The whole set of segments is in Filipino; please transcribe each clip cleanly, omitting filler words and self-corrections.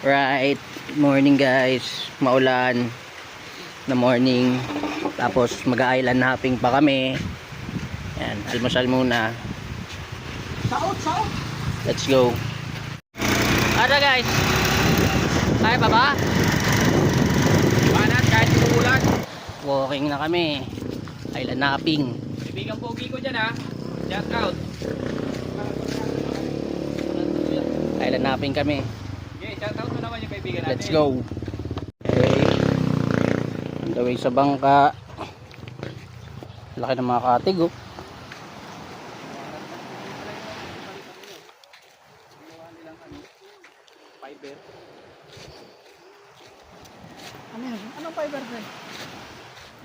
Right, morning guys, maulan na morning. Tapos mag-island hopping pa kami. Yan, almusal muna. Let's go. Ano guys? Kaya pa ba? Panan kahit umuulan. Walking na kami. Island hopping. Ibigang pogi ko dyan ha. Shout out. Island hopping kami. Okay, shout out mo naman yung kaibigan natin. Let's go. Okay. On the way sa bangka. Laki ng mga katig oh. Fiber. Ano yan? Anong fiber friend?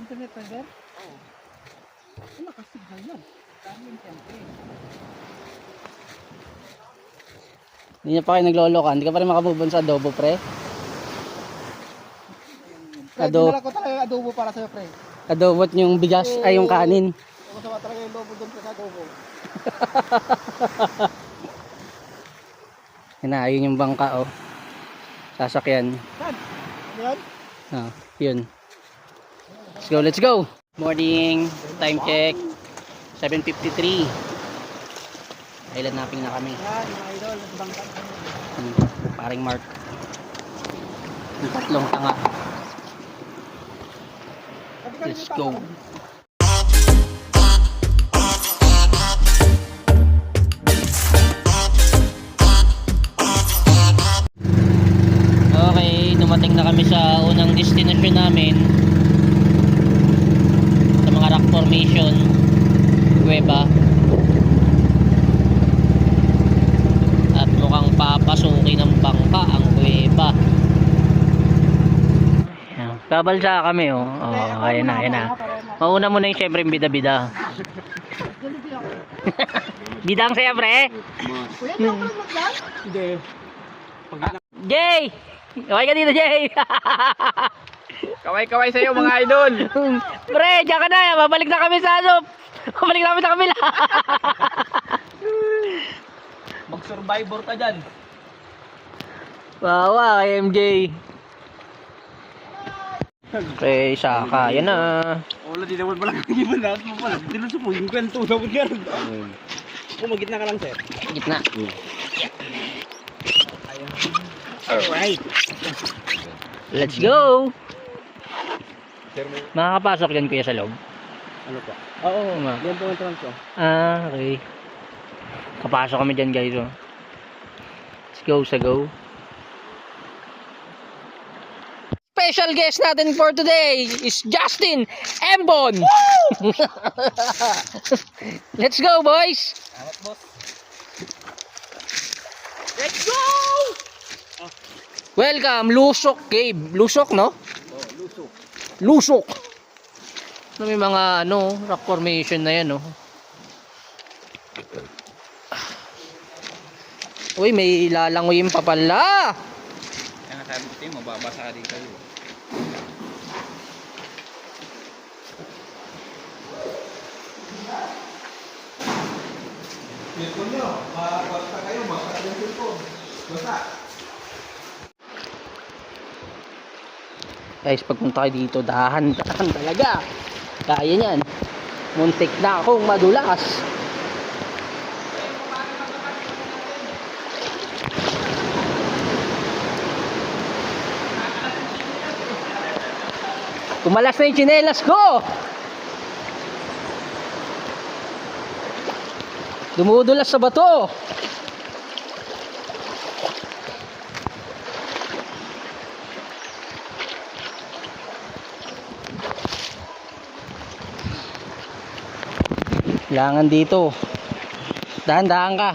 Internet fiber? Oo. Ano nakasignal yan? Kanin siyempre. Hindi niya pa kayo naglolokan. Hindi ka pa rin makabubon sa adobo pre. Pre, dinala ko talaga yung adobo para sa'yo, pre. Adobot yung bigas ay yung kanin. Masama talaga yung lobo doon sa adobo. Ayun yung bangka oh. Sasakyan. Saan? Ano yan? Ah, yun. Let's go. Morning. Time check. 7:53. Island hopping na kami. Yan, mga idol. Nasa bangka. Paring Mark. Yung tatlong tanga. Let's go. Okay, dumating na kami sa unang destination namin. Sa mga rock formation, Cueva. At mukhang papasukin ng bangka ang Cueva. Kabalsa kami oh. Oh, ayan na, ayan na. Mauna mo na yung syempre yung bida-bida. Bidang saya pre. Kuya, di ako mag-vlog? Hindi. Jay! Kaway ka dito Jay. Kaway-kaway sa'yo mga idol. Pre, diyan ka na. Babalik na kami sa ano. Babalik na kami sa kabila. Mag-survivor ka dyan. Wawa kay MJ. Okay, saka. Yan na. Wala, di naman pala kang iba lahat mo pala. Di naman supo yung kwento. Dapat ka rin. Kung magitna ka lang sir. Gitna. Alright. Let's go. Sir mo. Makakapasok yan kuya sa loob. Ano pa? Oo. Ma. Diyan po ang trans ko. Ah, okay. Kapasok kami dyan guys oh. Let's go sa go. Special guest natin for today is Justin Embon. Let's go boys. Salamat boss. Let's go. Welcome Lusok Cave. Lusok no? Oh, lusok. Lusok. No, may mga ano, rock formation na yan oh. Uy, may lalangoyin pa pala. Kaya nga sabi ko tayo, mababasa ka dito. Cellphone nyo, basta kayo, basta yung cellphone. Basta. Guys, pagpunta kayo dito, dahan-dahan talaga. Kaya niyan. Muntik na akong madulas. Kumalas na yung tsinelas ko. Dumudulas sa bato. Kailangan dito. Dahan-dahan ka.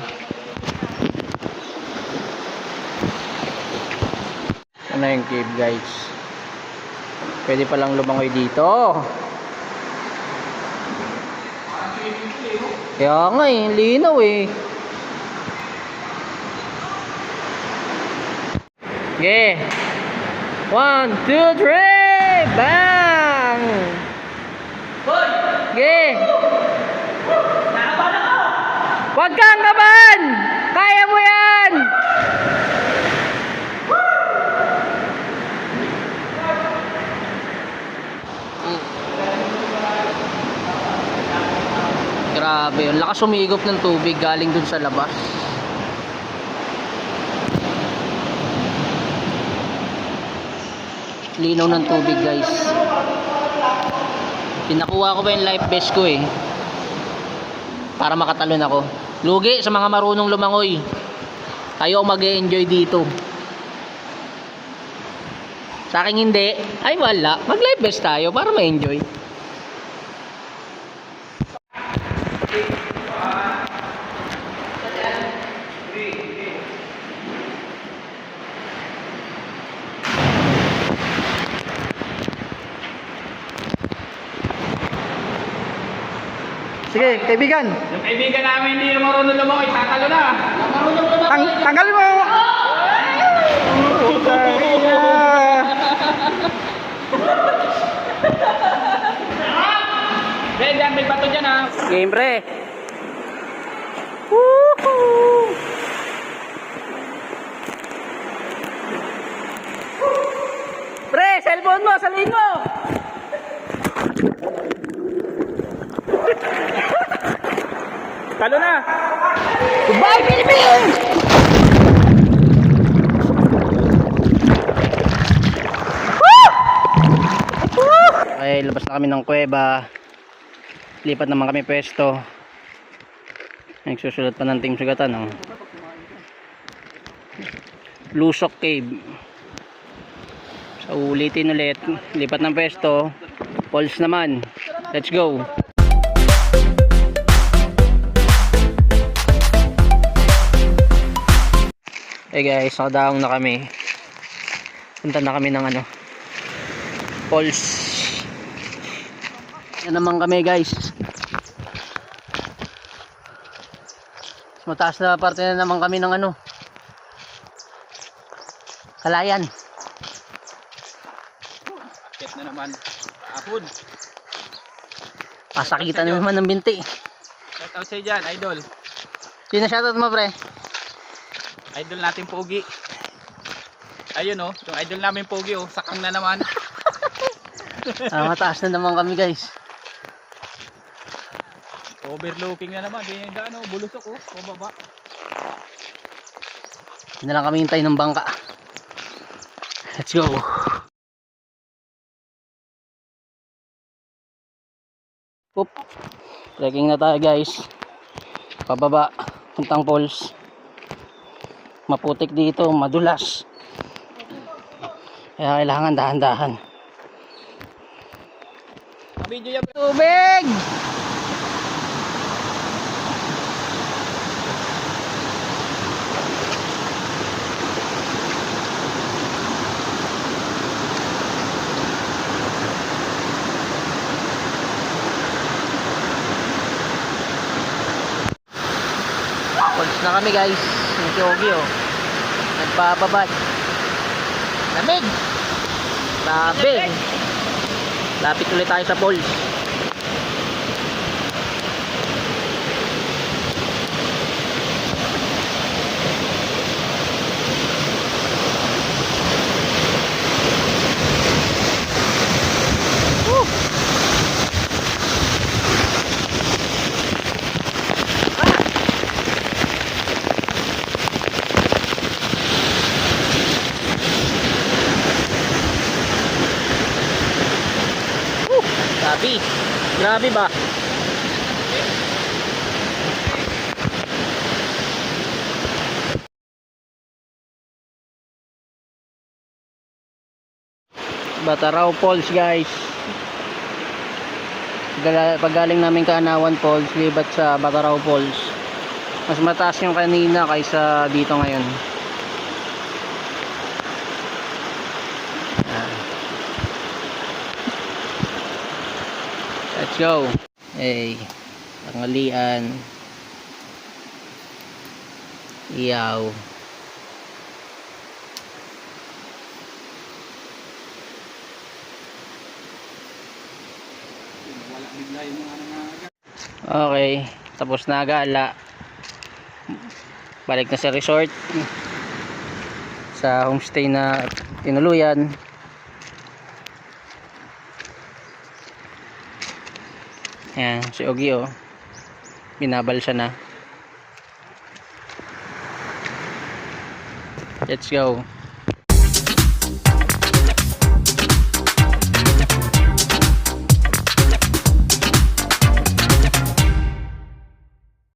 Ano yung cave guys? Pwede palang lumangoy dito. Kaya nga eh, linaw eh. Okay. 1, 2, 3, bang! Okay. Huwag kang kabahan! Kaya mo yan! Ang lakas umigop ng tubig galing dun sa labas. Linaw ng tubig guys. Pinakuha ko pa yung life vest ko eh, para makatalon ako. Lugi sa mga marunong lumangoy. Tayo mag-e-enjoy dito. Sa akin hindi. Ay wala. Mag life vest tayo para ma-enjoy. Sige, kaibigan. Yung kaibigan namin hindi marunong lumangoy, tatalo na. Tanggal mo! Diyan, may bato dyan ha. Game pre. Pre, cellphone mo, salin mo. Talo na. Goodbye, Philippines! Okay, labas na kami ng kuweba. Lipat naman kami pwesto. Nagsusulat pa ng Team Sugatan, oh. Lusok Cave. So ulitin ulit. Lipat ng pwesto. Falls naman. Let's go. Hey guys, nakadaong na kami. Punta na kami ng falls. Yan naman kami guys. Mataas na parte na naman kami ng Kalayan. Akit na naman. Apod. Pasakitan na naman ng binti. Shout out sa'yo dyan, idol. Sino shoutout mo pre? Idol natin Pogi. Ayun oh, yung idol namin Pogi oh, sakang na naman. Mataas na naman kami guys. Overlooking na naman, ganyan gaano, bulusok oh, pababa. Hindi na lang kami hintay ng bangka. Let's go. Oop. Trekking na tayo guys. Pababa, puntang falls. Maputik dito, madulas. Kaya kailangan dahan-dahan. Video yan. Tubig! Falls na kami guys. Yung Kyogi oh. Nagpapabad. Lamig! Grabe! Lapit ulit tayo sa falls. Grabe. Grabe ba? Bataraw Falls guys. Paggaling namin Kaanawan Falls, libat sa Bataraw Falls. Mas mataas yung kanina kaysa dito ngayon. Let's go. Hey, tanghalian. Iyaw. Okay, tapos na gala. Balik na sa resort. Sa homestay na tinuluyan. Ayan, si Ogi oh. Binabalsa na. Let's go.